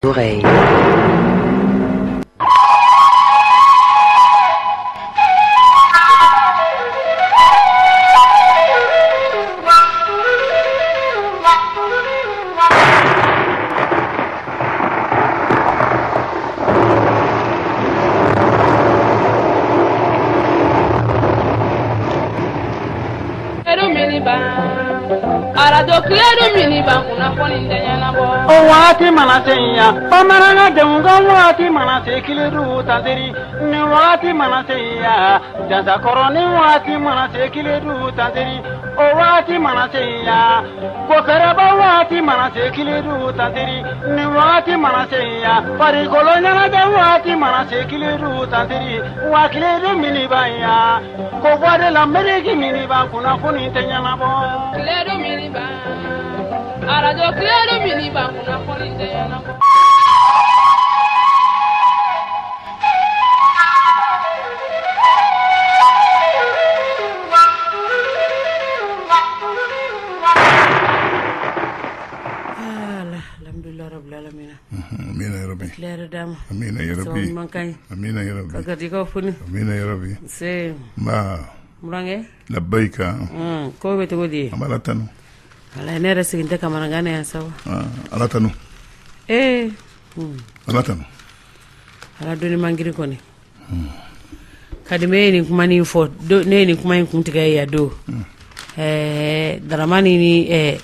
Oreille. Wati manasenya, pamaranga demga wati manase kiledu tanteri, ni wati manasenya, jasa koroni wati manase kiledu tanteri, o wati manasenya, kokaraba wati manase kiledu tanteri, ni wati manasenya, pari kolonya da wati manase kiledu tanteri, wa kiledu minibaya, ko wade la mereki miniba kuna kuni tenyana bo, kiledu miniba. Arajo kiledu miniba kuna kuni tenyana bo. Alhamdulillah rabbil alamin. Amina ya rabbi. Claire dam. Amina ya rabbi. Amina ya rabbi. Kakati ko funi. Amina ya rabbi. Se. Ma. Murange. Labbaika. Ko bete godi. Amala tanu. Ala ne rasiginte kamana ngane ya sawa. Ala tanu. Ala tanu. Ala doni mangiri koni. Kadime ni kuma ni fo do ne ni kuma ni kumtiga ya do. Daramani ni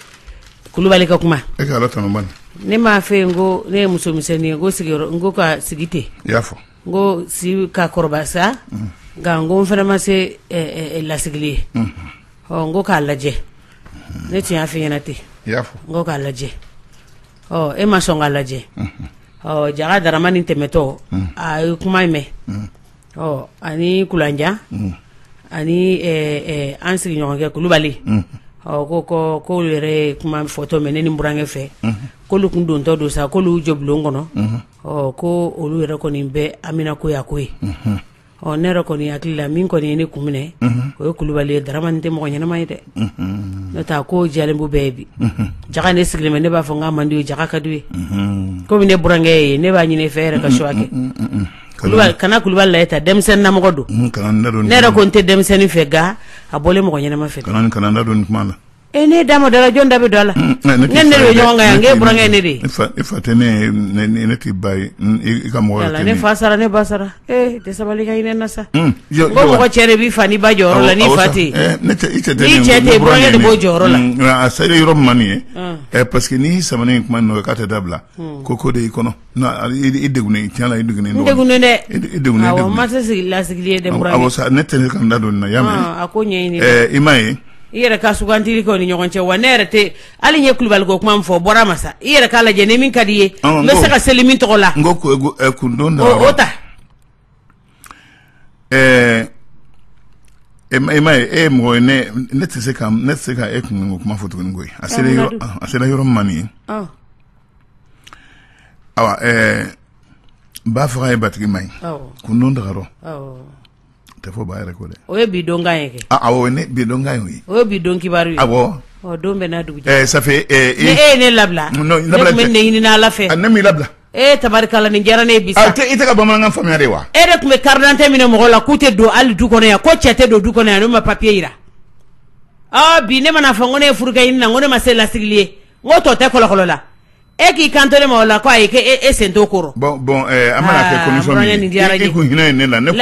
kulubali ka kuma. Eka ala tanu man. Ne ma fe ngo ne muso miseni ngo sigiro ngo ka sigite. Yafo. Ngo si ka korbasa. Ga ngo fana ma se la sigili. Ngo ka laje. Ne ti afi yanati. Yafo. Ngo ka laje. E ma songa laje. Jaga daramani temeto. Ay kuma me. Ani kulanja. Ani ansigi nyonge kulubali. Ko yere kuma photo meneni mburange fe ko lu kun don to do sa ko lu joblo ngono ko olu yere ko ni be amina ko ya ko ne ro ko ni akila min ko ni kumine ko kulubali daramante mo nyana may de no ta ko jalembu bebi jaga ne sigle ne ba fo ngamandi jaga kadwi ko ne burange ne ba nyine fere ka shwake kulubal kana kulubal la eta demsen na mogodu ne ra ko nte demsen fega abole mo nyana ma fe kana ndado ni mala ne damo dala jonda be dola ngene do nyonga yange burange ne de ifa tene ne ti bay ikamo wala ne fasara ne basara de sabali ga ine nasa go ko chere bi fani ba joro la ni fati ne te ite ni chete burange de bo joro la asale yoro mani parce que ni samane kuma no kata dabla koko de ikono na idegune tiala idegune no idegune ne idegune awo masa sigla sigli de burange awo sa ne tene kan dado na yame akonye ni imaye iyere ka sugantiri ko ni nyonche wanere te ali nye kulubal go kuma mfo bora masa iyere ka la jene min kadiye me saka selimin to la ngoko kundonda ota mo ne tse ka ekun kuma foto ngoi asele yoro mani awa ba fra e batigi mai kundonda garo tefo ba yere ko de o bi donga yeke awo ne bi donga yi o bi donki baru awo o dombe na dugu ça fait ne labla no labla men ne na la fe anami labla tabarkala ni jarane bisa ite ka bamanga famia rewa rek me carte mine mo la kute do al du kono ya ko chete do du kono ya no ma papier ira bi ne mana fangone furga ina ngone ma se la siglie ngoto te kolo la ki kantole mo la ko ay ke sento koro bon amana ke condition mi ko hina ne la ne ko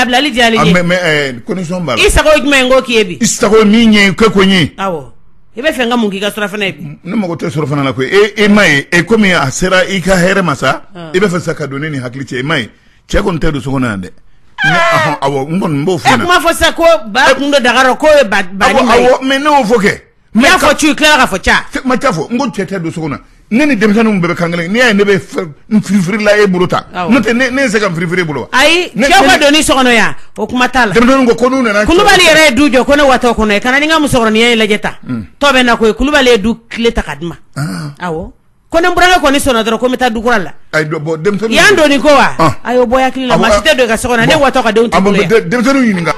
la li jali mais condition bala isa ko mengo ki ebi isa ko mi nye ko ko nyi awo ibe fenga mungi ka sura fana ebi ne mo ko te sura fana la ko mai komi asera ika here masa ibe fa saka do ni hakli che mai che ko ntedo so kona de awo ngon mbo fina kuma fo sa ko ba kundo dagaro ko ba awo me no fo ke me fo tu clara fo cha ma cha fo ngon che te do so kona neni demsanu mbebe kangale ni ay nebe frifri la e buruta note ne se kam frifri bulo ay choko doni sokono ya o kuma tala demsanu ngo konu na kulubali re dujo kono wato kono kana ninga musokoro ni ay lajeta to be na ko kulubali du kleta kadma awo kono mbranga ko ni sona dro ko meta du kurala ay do bo demsanu yando ni ko wa ayo boya klila masite do ga sokona ne wato ka de unti bulo ya demsanu yininga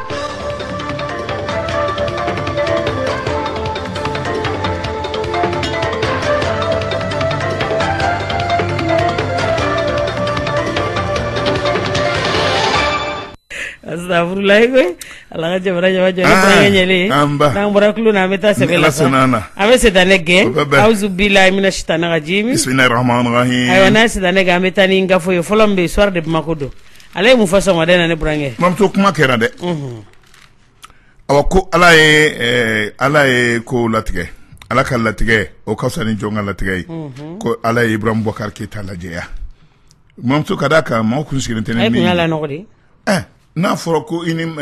astagfirullah ko ala ga jabra jabra nyele nang boraklu na meta sebela ave sedane ge auzu billahi minash shaitani rajim bismillahir rahmanir rahim ayo na sedane ga meta ni nga foyo folombe soir de makodo alay mu faso madena ne brange mam to kuma kera de awako alaye ko latige alaka latige o kawsani jonga latige ko alaye Ibrahim Bokar Keita lajeya mam to kadaka ma ko sigirente ne mi ay la nokodi na foro ko inim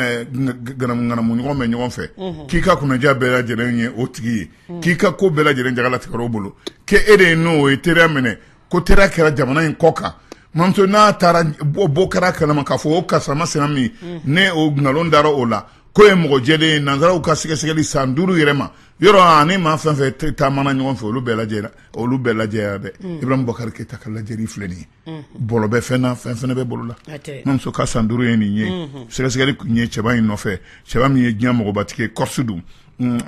ganam mu ngom me ngom fe kika kuna ja bela jerenye otigi kika ko bela jeren jagala tikaro bolo ke ede no e tere mene ko tera kera jamana in koka mam to na tara Bokara kana ka fo ka sama senami ne o ngalon daro ola ko e mo jede nanzara ka sigeli sanduru yerema yoro ani ma fa fe ta mana ngom fe olu bela jera de Ibrahim Bokar Keita kala jeri fleni bolo be fena fena be bolo la mam so ka sanduru eni nye sigeli kunye cheba ino fe cheba mi nya mo batike korsudu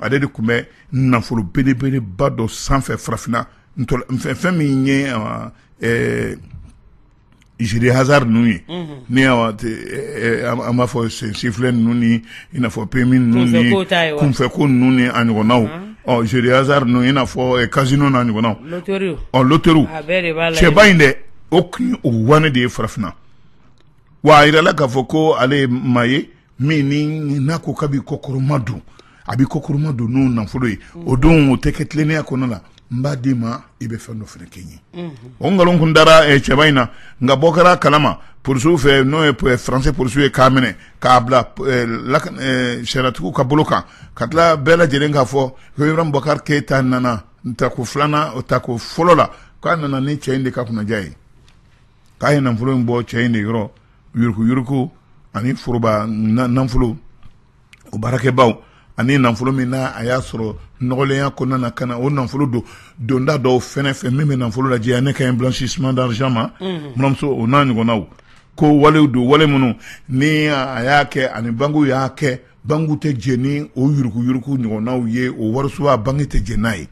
ade de kume na fulu bele bado sanfe frafina ntol fe mi nye Ijiri hazard nuni ni awate ama fo siflen nuni ina fo pemi nuni kumfe ko nuni anygo naw o ijiri hazard nuni ina fo casino na anygo naw loteru cheba inde okni o wane de frafna wa ira la ka foko ale maye mini na ko kabi kokoro madu abi kokoro madu no na fo do odon o teketlene akono la mbadima ibe fendo fene kenyi ongalon kundara chebaina nga Bokara kalama pour soufe no français pour soufe kamene kabla la sheratu ka boloka katla bela jerenga fo Ibrahim Bokar Keita nana ntako flana otako folola kana nana ni chende ka kuna jai kai na mfulo mbo chende yoro yurku ani furuba namfulo o barake baw ani nanfulo mina aya soro nogoleya kona na kana o nanfulo donda do fene meme nanfulo la je aneka un blanchissement d'argent ma mramso o nani gonaw ko wale munu ni aya ke ani bangu ya ke bangu te jeni o yurku ni gonaw ye o warsuwa bangi te jenai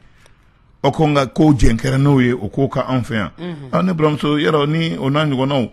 o konga ko jenkere no ye o ko ka enfin ani mramso yero ni o nani gonaw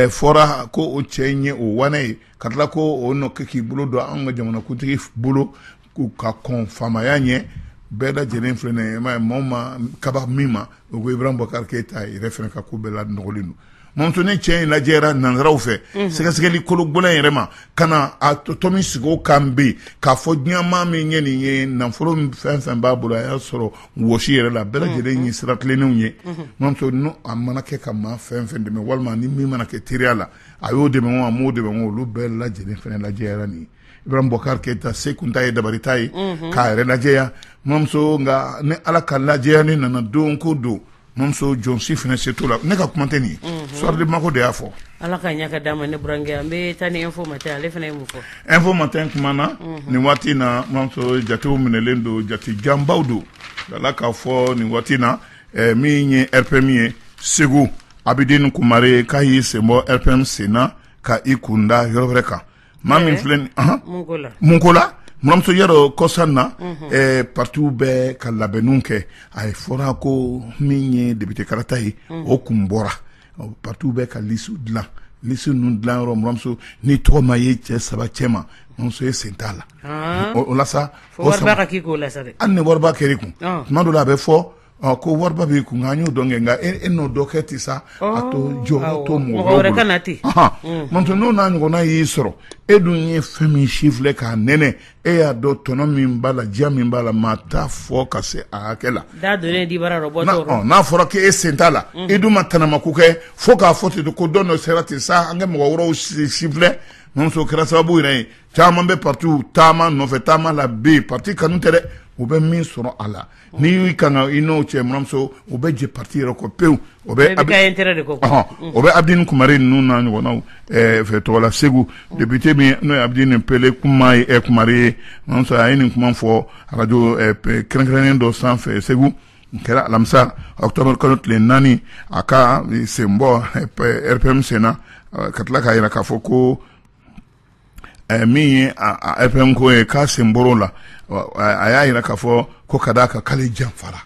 fora ko o chenye o wane katla ko o no kiki bulo do anga jamana kuti bulo ku ka konfama yanye bela jenen frene ma moma kaba mima o Ibrahim Bokar Keita referen ka ko bela nogolinu mon tone chen la jera nan rawfe sekeli kolo bola yerema kana a tomi sigo kambe ka fo nyama me nyeni ye nan folo fen babula ya soro woshi yere la bela jeren ni siratle nye mon to no amana ke kama fen de me walma ni mi mana ke tiriala ayo de me mo amode be mo lu bela jeren frene la jera ni Ibrahim Bokar Keita sekunta ye dabaritai ka relajeya momso nga ne ala kala jeya ni nana don ko do momso John Sifne setula ne ka kumanteni soir de mako de afo ala ka nyaka dama ne brange ambe tani info matin ale fena mufo info matin kumana ni wati na momso jatu munelendo jati jambaudo ala ka fo ni wati na mi nye RPM segu abidin kumare kai sembo RPM sena ka ikunda yorobreka mami flen munkola mramso yero kosanna partout be kala benunke ay fora ko minye député karatai o kumbora partout be kalisu nun dlan ro mramso ni to maye che saba chema mramso e sentala o la sa warba ki ko la sa de anne warba keriku mando la be fo ko warba be ku nganyo donge nga no doketi sa ato jo to mo ore kanati monto no na ngo na yisoro edunye femi chifle ka nene ya do tono mimbala jamimbala mata foka se akela da done di bara roboto na foro ke esentala edu matana makuke foka foto de ko dono serati sa ange mo woro chifle non so kra sabu ire chama be partout tama no fe tama la be parti kanu tere obe min soro ala ni kanga ino che mramso obe je parti roko peu obe obe abdin kumare nuna ngo na fe to la segu député mi no abdin pele kumai kumare mramso ayini kuma fo radio krenkrenen do sans fe segu kera lamsa octobre konot le nani aka sembo RPM sena katla ka ira ka foko mi a FM ko ka semboro la aya ira ka fo ko kadaka kale jamfara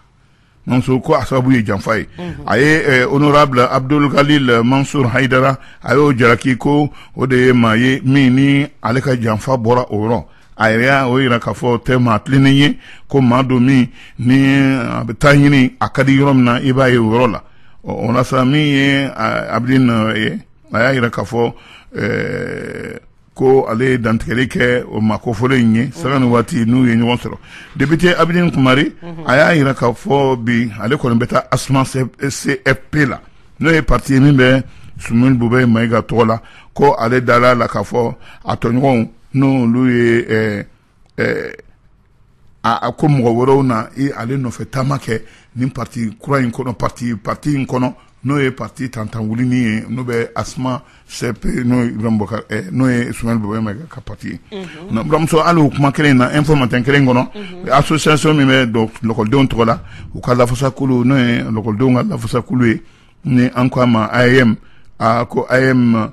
non so ko asabu ye janfa ye aye honorable Abdul Khalil Mansour Haidara ayo jalaki ko o de ma ye min ni ale ka janfa bɔra o yɔrɔ a yɛrɛ o yira k'a fɔ tɛ maa tilennen ye ko maa dɔ min ni a bɛ taa ɲini a ka di yɔrɔ min na i b'a ye o yɔrɔ la o la sa min ye Abidin ye a y'a yira k'a fɔ ko ale dantigɛli kɛ o ma kofɔlen in ye saga ni waati n'u ye ɲɔgɔn sɔrɔ député Abidin Kumari a y'a yira k'a fɔ bi ale kɔni bɛ taa Asuma CFP la n'o ye parti min bɛ Sumuni Bube Mayiga tɔgɔ la ko ale dala la k'a fɔ a tɔɲɔgɔnw n'olu ye a ko mɔgɔ wɛrɛw na ale nɔfɛ taama kɛ nin parti kura in kɔnɔ parti in kɔnɔ n'o ye parti tantan wulini ye n'o bɛ Asuma CP n'o ye Sumani Bube Mayiga ka parti ye buramuso hali o kuma kelen na informateur kelen kɔnɔ association min bɛ lɔkɔlidenw tɔgɔ la u ka lafasakulu n'o ye lɔkɔlidenw ka lafasakulu ye ni an ko a ma IAM ko IAM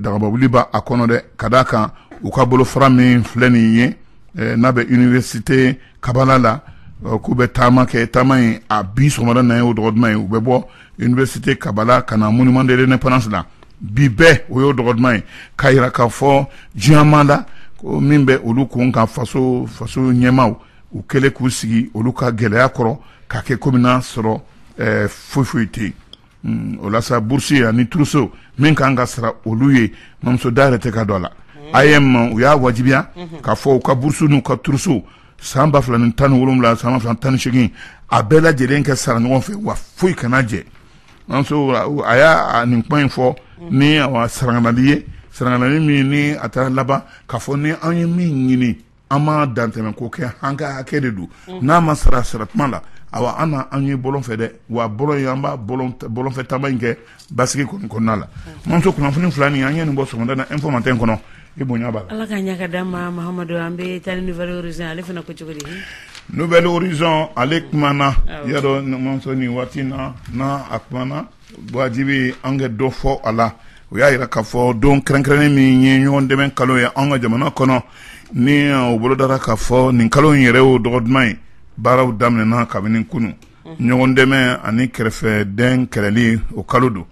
dagabawuli b'a a kɔnɔ dɛ ka d'a kan u ka bolofara min filɛ nin ye n'a bɛ université Kabala la k'u bɛ taama kɛ taama in a bi sɔgɔmada na ye o dɔgɔduma ye u bɛ bɔ université Kabala ka na monument de l'indépendance la bi bɛɛ o y'o dɔgɔduma ye k'a yira k'a fɔ diɲɛma la min bɛ olu kun kan faso ɲɛmaaw u kɛlen k'u sigi olu ka gɛlɛya kɔrɔ k'a kɛ komi n'a sɔrɔ foyi tɛ yen o la sa bourse ani turuso min kan ka sara olu ye mamuso da yɛrɛ tɛ ka don a la IAM u y'a wajibiya k'a fɔ u ka bourse n'u ka turuso san 2017 san 2018 a bɛɛ lajɛlen kɛ sara ɲɔgɔn fɛ wa foyi kana jɛ mamuso a y'a nin kuma in fɔ ni saranganali ye saranganali min ni a taara laban k'a fɔ ni an ye min ɲini an ma dantɛmɛ ko kɛ an ka hakɛ de don n'a ma sara tuma la awa an ye bɔlɔn fɛ dɛ wa bɔlɔn ye an b'a bɔlɔn fɛ taama in kɛ basigi kɔnɔna la mamuso kunnafoni fila nin an ye nin bɔ sɔgɔmada na informateur kɔnɔ i bonya b'a la ala ka ɲa ka d'an ma Mahamadu an bɛ taa ni Nouvelle Horizon ale fana ko cogo di Nouvelle Horizon ale kumana y'a dɔn mamuso nin waati na a kumana wajibi an ka dɔ fɔ a la o y'a yira k'a fɔ don kɛrɛnkɛrɛnnen min ye ɲɔgɔn dɛmɛ kalo ye an ka jamana kɔnɔ ni o bolodara k'a fɔ nin kalo in yɛrɛ y'o dɔgɔduma ye baaraw daminɛna kabini kunu ɲɔgɔn dɛmɛ ani kɛrɛfɛden kɛlɛli o kalo don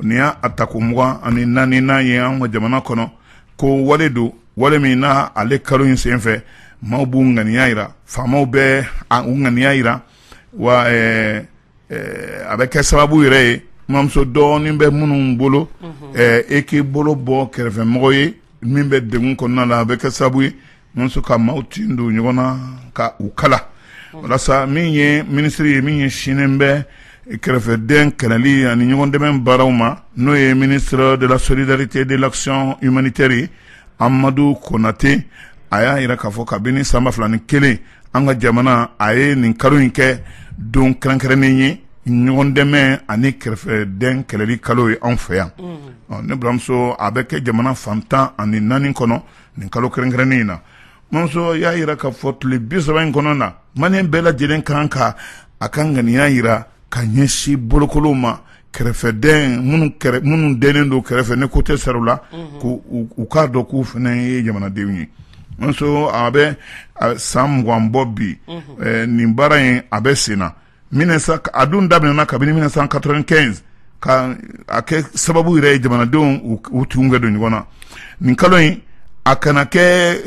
ni y'a tako 24 n'a ye an ka jamana kɔnɔ ko wale don wale min na ale kalo in senfɛ maaw b'u ŋaniya yira faamaw bɛ u ŋaniya yira wa a bɛ kɛ sababu yɛrɛ ye mamuso dɔɔnin bɛ minnu bolo e k'i bolo bɔ kɛrɛfɛmɔgɔ ye min bɛ degun kɔnɔna la a bɛ kɛ sababu ye mamuso ka maaw tin don ɲɔgɔn na ka u kala walasa min ye ministre ye min ye sinen bɛ kɛrɛfɛden kɛlɛli ani ɲɔgɔn dɛmɛ baaraw ma n'o ye ministre de la solidarité de l'action humanitaire ye Amadou Konate a y'a yira k'a fɔ kabini san 2001 an ka jamana a ye nin kalo in kɛ don kɛrɛnkɛrɛnnen ye ɲɔgɔn dɛmɛ ani kɛrɛfɛden kɛlɛli kalo ye anw fɛ yan ne buramuso a bɛ kɛ jamana fan 14 kɔnɔ nin kalo kɛrɛnkɛrɛnnen in na mamuso y'a yira k'a fɔ tile 30 in kɔnɔ na maliyɛn bɛɛ lajɛlen kan ka a ka ŋaniya yira ka ɲɛsin bolokolow ma kɛrɛfɛden minnu denen don kɛrɛfɛ ne ko tɛ sara u la k'u k'a dɔn k'u fana ye jamanadenw ye mamuso a bɛ san 20 bɔ bi nin baara in a bɛ sen na a dun daminɛna kabini 1995 ka a kɛ sababu yɛrɛ ye jamanadenw u tinw kɛ don ɲɔgɔn na nin kalo in a kana kɛ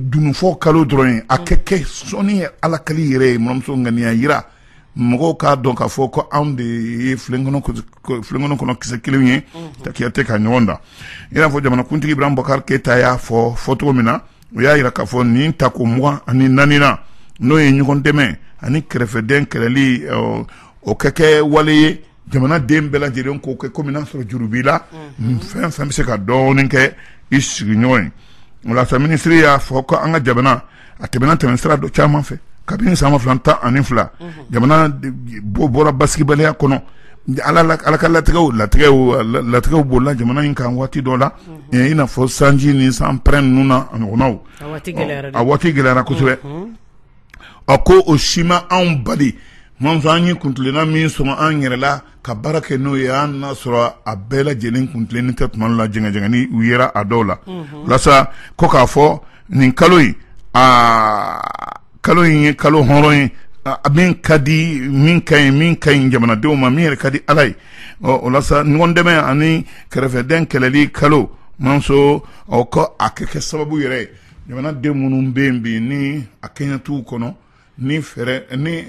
dunufɔ kalo dɔrɔn ye a kɛ sɔnni ala kali yɛrɛ ye mamuso ŋaniya yira mɔgɔw k'a dɔn k'a fɔ ko anw de ye filen kɔnɔ kisɛ kelen ye takiya tɛ ka ɲɔgɔn da i n'a fɔ jamanakuntigi Ibrahim Boubacar Keita y'a fɔ cogo min na o y'a yira k'a fɔ nin tako 24 na n'o ye ɲɔgɔn dɛmɛ ani kɛrɛfɛden kɛlɛli o kɛ wale ye jamanaden bɛɛ lajɛlen k'o kɛ komi n'a sɔrɔ juru b'i la fɛn fɛn bɛ se ka dɔɔnin kɛ i sigiɲɔgɔn ye o la sa minisiri y'a fɔ ko an ka jamana a tɛmɛ sira dɔ caman fɛ kabini san 2012 jamana bɔra basigibaliya kɔnɔ ala ka latigɛw bolila jamana in kan waati dɔ la i n'a fɔ sanji ni sanpɛrɛn ninnu na a ɲɔgɔnnaw a waati gɛlɛyara kosɛbɛ ko o si ma anw bali mamuso an ye kuntilenna min sɔrɔ an yɛrɛ la ka baara kɛ n'o ye an n'a sɔrɔ a bɛɛ lajɛlen kuntilenni tɛ tuma la jɛngɛjɛngɛni u yera a dɔw la walasa ko k'a fɔ nin kalo in kalo in ye kalo hɔrɔn ye min ka di min ka ɲi jamanadenw ma min yɛrɛ ka di ala ye o la sa ɲɔgɔn dɛmɛ ani kɛrɛfɛden kɛlɛli kalo manso ko a kɛ sababu yɛrɛ ye jamanaden minnu bɛ yen bi ni a kɛɲɛ t'u kɔnɔ ni fɛrɛ ni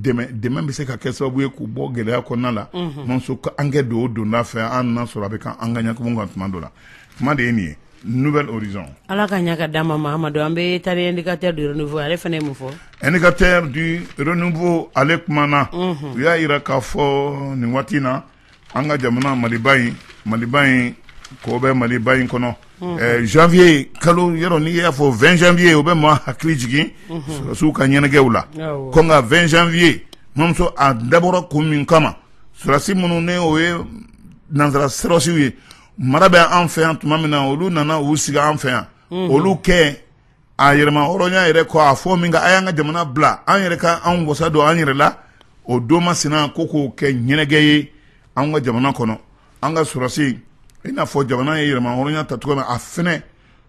dɛmɛ bɛ se ka kɛ sababu ye k'u bɔ gɛlɛya kɔnɔna la manso ko an kɛ don o donda fɛ an na sɔrɔ a bɛ kan an ka ɲakumu kan tuma dɔ la kuma de ye nin ye nouvelle horizon. Ala ka ɲa ka d'a ma Mahamadu an bɛ taari indicateur du renouveau ale fana ye mun fɔ. Indicateur du renouveau ale kumana u y'a yira k'a fɔ nin waati in na an ka jamana Maliba in ko bɛ Maliba in kɔnɔ janvier kalo yɔrɔ n'i y'a fɔ 20 janvier o bɛ maa hakili jigin sɔrɔsiw ka ɲɛnajɛw la ko nka 20 janvier mamuso a dabɔra kun min kama sɔrɔsi minnu ne o ye nanzara sɔrɔsiw ye mara bɛ an fɛ yan tuma min na olu nana u sigi an fɛ yan olu kɛ a yɛrɛma hɔrɔnya yɛrɛ kɔ a fɔ min ka a y'an ka jamana bila an yɛrɛ ka an wasa don an yɛrɛ la o don masina ko k'o kɛ ɲɛnajɛ ye an ka jamana kɔnɔ an ka sɔrɔsi i n'a fɔ jamana ye yɛrɛma hɔrɔnya ta cogo min a fɛnɛ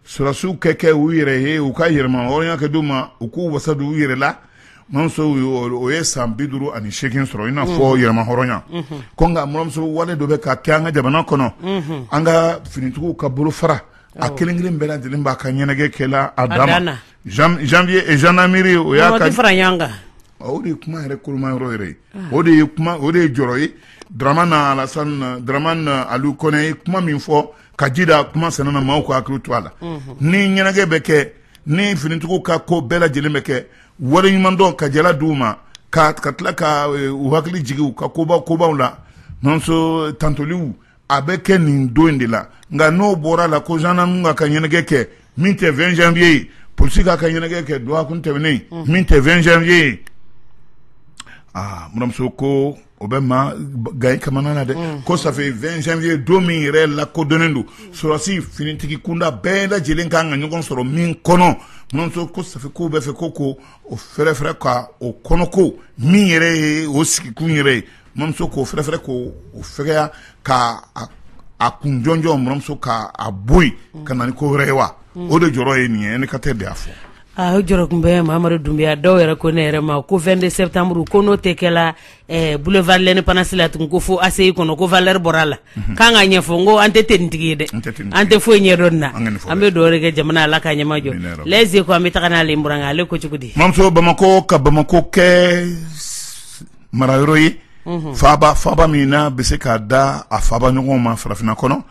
sɔrɔsiw kɛ u yɛrɛ ye u ka yɛrɛma hɔrɔnya kɛ d'u ma u k'u wasa don u yɛrɛ la mamuso o ye san 58 sɔrɔ i n'a fɔ yɛrɛma hɔrɔnya ko nka mamuso wale dɔ bɛ ka kɛ an ka jamana kɔnɔ an ka finitigiw ka bolo fara a kelen kelen bɛɛ lajɛlen b'a ka ɲɛnajɛ kɛla a dama janvier et gendarmerie o y'a ka fara ɲɔgɔn kan o de ye kuma yɛrɛ koloma yɔrɔ yɛrɛ ye o de ye jɔrɔ ye Dramane Aliou Koné ye kuma min fɔ ka jida kuma sɛnɛna maaw ka hakili to a la ni ɲɛnajɛ bɛ kɛ ni finitigiw ka ko bɛɛ lajɛlen bɛ kɛ wari ɲuman dɔn ka jala d'u ma ka tila ka u hakili jigi u ka kobaw la nɔnso tantoliw a bɛ kɛ nin don in de la nka n'o bɔra la ko gendarme ka ɲɛnajɛ kɛ min tɛ 20 janvier ye polisi ka ɲɛnajɛ kɛ dɔgɔkun tɛmɛnen min tɛ 20 janvier ye muramuso ko o bɛ maa gaye kamana na dɛ ko ça fait 20 janvier don min yɛrɛ lakodɔnnen don sɔrɔsi finitigi kunda bɛɛ lajɛlen kan ka ɲɔgɔn sɔrɔ min kɔnɔ muramuso ko ça fait ko bɛɛ fɛ ko o fɛrɛfɛrɛ ka o kɔnɔko min yɛrɛ ye o sigikun yɛrɛ ye muramuso k'o fɛrɛfɛrɛ k'o fɛgɛya ka a kun jɔnjɔn muramuso ka a bɔ yen ka na ni ko wɛrɛ ye wa o de jɔrɔ ye nin ye indicateur de y'a fɔ. o jɔrɔ kun bɛ Mahamadu Dunbiya dɔw yɛrɛ ko ne yɛrɛ ma ko 22 septembre ko n'o tɛ kɛla boulevard l'Indépendance la tun ko fo ACI kɔnɔ ko valeur bɔra la k'an ka ɲɛfɔ n ko an tɛ tenitigi ye dɛ an tɛ foyi ɲɛdɔn na an bɛ dugawu kɛ jamana Ala ka ɲɛma jɔ les Échos an bɛ taga n'ale Mburanga ale ko cogo di. Mamuso Bamako ka Bamako kɛ marayɔrɔ ye faba min na bɛ se k'a da a faba ɲɔgɔn ma farafinna kɔnɔ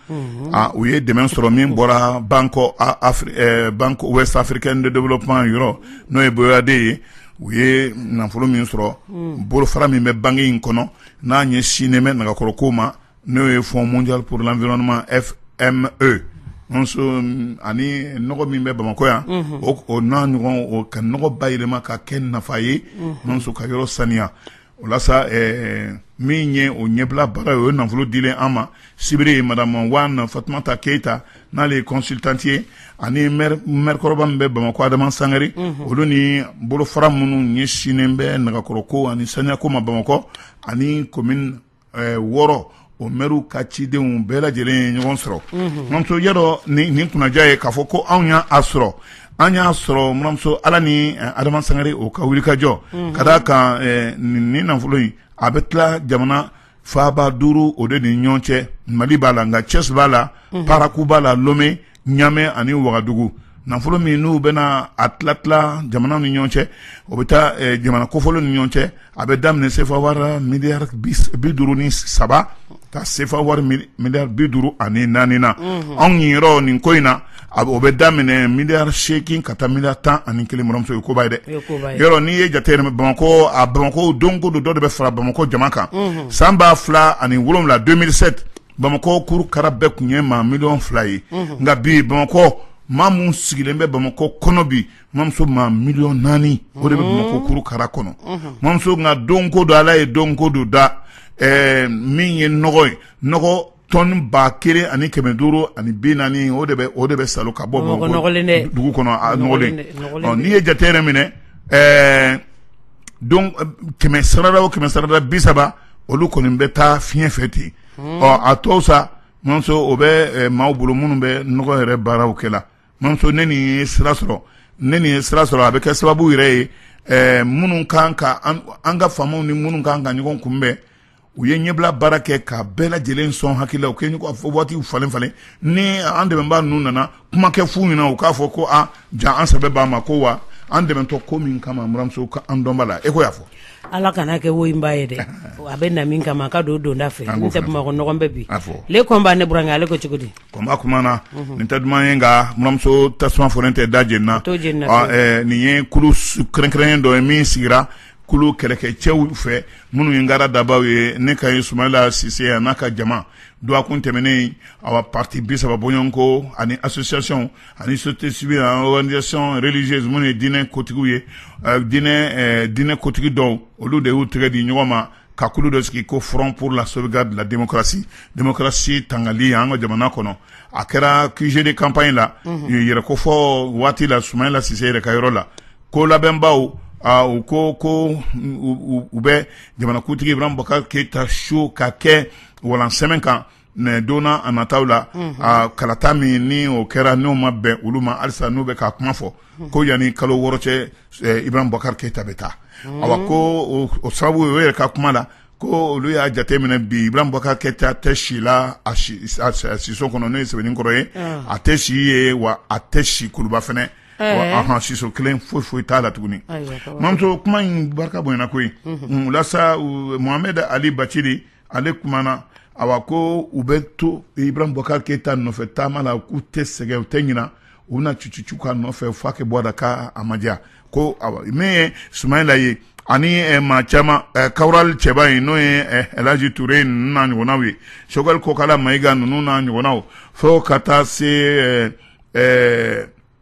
u ye dɛmɛ sɔrɔ min bɔra Banque Ouest Africaine de Développement yɔrɔ n'o ye BOAD ye u ye nafolo min sɔrɔ bolofara min bɛ banque in kɔnɔ n'a ɲɛsinnen bɛ nɛgɛkɔrɔko ma n'o ye Fonds mondial pour l'environnement FME nso ani nɔgɔ min bɛ Bamako yan o n'a ɲɔgɔn o ka nɔgɔ bayɛlɛma ka kɛ nafa ye nso ka yɔrɔ saniya o la sa min ye o ɲɛbila baara o ye nafolo dilen an ma sibiri madame Wan Fatumata Keita n'ale ye consultante ye ani maire kɔrɔba min bɛ Bamako Adama Sangare olu ni bolofara minnu ɲɛsinnen bɛ nɛgɛkɔrɔko ani saniyako ma Bamako ani commune 6 o maire ka cidenw bɛɛ lajɛlen ye ɲɔgɔn sɔrɔ muramuso yadɔ nin kunnaja ye k'a fɔ ko anw y'a sɔrɔ an y'a sɔrɔ muramuso Ala ni Adama Sangare o ka wulikajɔ ka d'a kan nin nafolo in a bɛ tila jamana faaba 5 o de ni ɲɔgɔn cɛ Mali b'a la nka Thiès b'a la Parakou b'a la Lomé Niamey ani Ouagadougou nafolo min n'u bɛna a tila jamana ni ɲɔgɔn cɛ o bɛ taa jamana kofɔlen ni ɲɔgɔn cɛ a bɛ daminɛ CFA wari miliyari 53 ka CFA wari miliyari 54 na anw yɛrɛ nin ko in na o bɛ daminɛ miliyari 8 ka taa miliyari 11 muramuso ye koba ye dɛ yɔrɔ n'i ye jate yɛrɛ Bamako don ko don dɔ de bɛ fara Bamako jama kan san 2007 2007 Bamako kuru kara bɛɛ kun ye maa 2 ye nka bi Bamako maa mun sigilen bɛ Bamako kɔnɔ bi muramuso maa 4 o de bɛ Bamako kuru kara kɔnɔ muramuso nka don ko don Ala ye don ko don da min ye nɔgɔ ye nɔgɔ tɔni 1,000 ani 500 ani 40 o de bɛ salo ka bɔ dugu kɔnɔ a nɔgɔlen n'i ye jate yɛrɛ minɛ donc 100 sarada o 100 sarada 30 olu kɔni bɛ taa fiɲɛ fɛ ten a tɔw sa muramuso o bɛ maaw bolo minnu bɛ nɔgɔ yɛrɛ baaraw kɛla muramuso ne nin ye sira sɔrɔ a bɛ kɛ sababu yɛrɛ ye minnu kan ka an ka faamaw ni minnu kan ka ɲɔgɔn kunbɛn u ye ɲɛbila baara kɛ ka bɛɛ lajɛlen sɔn hakili la u kɛ ɲɔgɔn waatiw falen falen ni an dɛmɛbaa ninnu nana kuma kɛ fu ɲɛna u k'a fɔ ko ja an sɛbɛ b'a ma ko wa an dɛmɛtɔ ko min kama buramuso an dɔnba la e ko y'a fɔ ala kana kɛ wo in ba ye dɛ a bɛ na min kama ka don donda fɛ n tɛ Bamakɔ nɔgɔn bɛ bi le kɔnba ne burankɛ ale ko cogo di kɔnba kuma na nin tɛ duman ye nka buramuso tasuma fɔlen tɛ da jenina nin ye kulu kɛrɛnkɛrɛnnen dɔ ye min sigira kulu kɛlɛkɛcɛw fɛ minnu ye ngara dabaw ye ne ka ye Sumayila Sise a n'a ka jama duwakun tɛmɛnen awa parti 30 bɔɲɔgɔnko ani association ani société civile ani organisation religieuse minnu ye diinɛ kotigiw ye diinɛ kotigi dɔw olu de y'u tɛgɛ di ɲɔgɔn ma ka kulu dɔ sigi ko Front pour la sauvegarde de la démocratie tangali an ka jamana kɔnɔ a kɛra QG de campagne la yɛrɛ ko fɔ waati la Sumayila Sise yɛrɛ ka yɔrɔ la ko labɛnbaw u ko u bɛ jamanakutigi Ibrahim Boubacar Keita show ka kɛ walan sɛmɛn kan donna a nataw la kalata min ni o kɛra n'o ma bɛn olu ma halisa n'u bɛ ka kuma fɔ ko yanni kalo 6 cɛ Ibrahim Boubacar Keita bɛ taa awa ko o sababu o yɛrɛ ka kuma la ko olu y'a jateminɛ bi Ibrahim Boubacar Keita tɛ si la a siso kɔnɔ n'o ye Sɛbɛnnikɔrɔ ye a tɛ si ye wa a tɛ si Kuluba fɛnɛ siso kelen foyi t'a la tuguni mamuso kuma in barika bonyana koyi lasa Mohamed Ali Bachiri ale kumana awa ko u bɛ to Ibrahim Boubacar Keita nɔfɛ taama la k'u tɛ sɛgɛn u tɛ ɲina u bɛna cucu ka nɔfɛ f'a kɛ bɔ da ka a madiya ko awa min ye Sumayila ye ani maa caman Kawural cɛba in n'o ye Elhaji Ture ninnu n'a ɲɔgɔnnaw ye Choguel Kokala Mayiga ninnu n'a ɲɔgɔnnaw fo ka taa se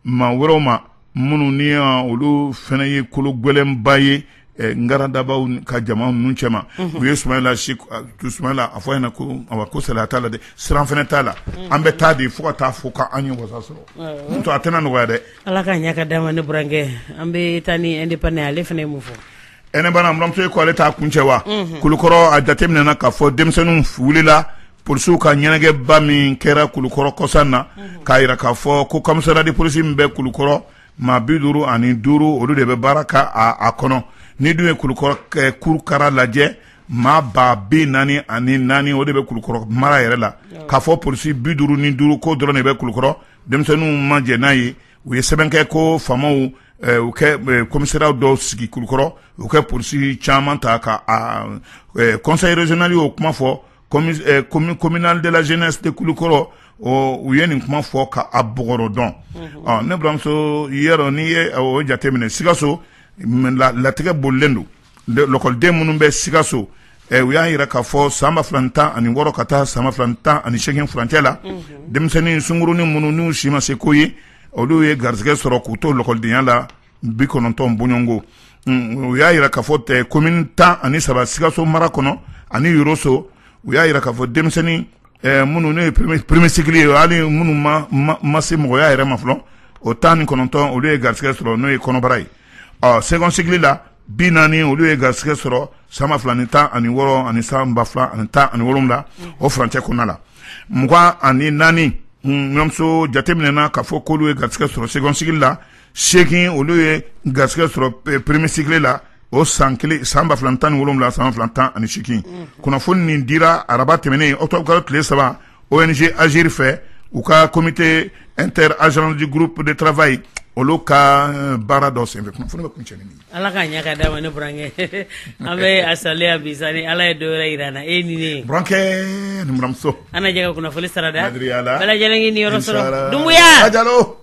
maa wɛrɛw ma minnu ni olu fana ye kolo gɛlɛnba ye ngara dabaw ka jama ninnu cɛma u ye Sumayila a fɔ ɲɛna ko awa ko sɛlaya t'a la dɛ siran fana t'a la an bɛ taa de fo ka taa fo ka an ye wasa sɔrɔ n'o tɛ a tɛna nɔgɔya dɛ ala ka ɲɛ ka d'a ma ne burankɛ an bɛ taa ni indépendant ale fana ye mun fɔ ne bana buramuso ye ko ale t'a kuncɛ wa Kulukɔrɔ a jateminɛna k'a fɔ denmisɛnninw wulila polisiw ka ɲɛnajɛba min kɛra Kulukɔrɔ kɔsan na k'a jira k'a fɔ ko commissariat de police min bɛ Kulukɔrɔ maa 55 olu de bɛ baara ka a kɔnɔ ni dun ye Kulukɔrɔ kurukara lajɛ maa 44 o de bɛ Kulukɔrɔ mara yɛrɛ la k'a fɔ polisi 55 ko dɔrɔn de bɛ Kulukɔrɔ denmisɛnninw ma jɛ n'a ye u ye sɛbɛn kɛ ko faamaw u kɛ commissariat dɔw sigi Kulukɔrɔ u kɛ polisi caman ta ka conseil régional y'o kuma fɔ communal de la jeunesse de Kulukɔrɔ u ye nin kuma fɔ ka a bɔgɔrɔ dɔn ne buramuso yɛrɛ n'i ye o jateminɛ Sikaso latigɛ bolilen don lɔkɔliden minnu bɛ Sikaso u y'a yira k'a fɔ san 2016 ka taa san 2018 furancɛ la denmisɛnnin sunkurunin minnu n'u si ma se ko ye olu ye garisɛgɛ sɔrɔ k'u to lɔkɔlidenya la 90 bɔɲɔngo u y'a yira k'a fɔ commune 13 Sikaso mara kɔnɔ ani Yoroso u y'a yira k'a fɔ denmisɛnnin minnu ne ye premier cycle ye hali minnu ma se mɔgɔya yɛrɛ ma fɔlɔ o 19 olu ye garisɛgɛ sɔrɔ n'o ye kɔnɔbara ye second cycle la 40 olu ye garisɛgɛ sɔrɔ san 2016 ani san 2017 o furancɛ kɔnɔna la 24 ɲɔmuso jateminɛna k'a fɔ k'olu ye garisɛgɛ sɔrɔ second cycle la 8 olu ye garisɛgɛ sɔrɔ premier cycle la o san 2017 san 2018 kunnafoni nin dira araba tɛmɛnen octobre tile 3 ONG Agir fɛ u ka comité interagent du groupe de travail olu ka baara dɔ senfɛ kunnafoni bɛ kuncɛ ni ala ka ɲɛ ka d'a ma ne burankɛ an bɛ a saliya bi sa ni ala ye dɔ wɛrɛ yira an na e ni ne burankɛ ni buramuso an na jɛ ka kunnafoni sara dɛ bɛɛ lajɛlen k'i niyɔrɔ sɔrɔ Dumbuya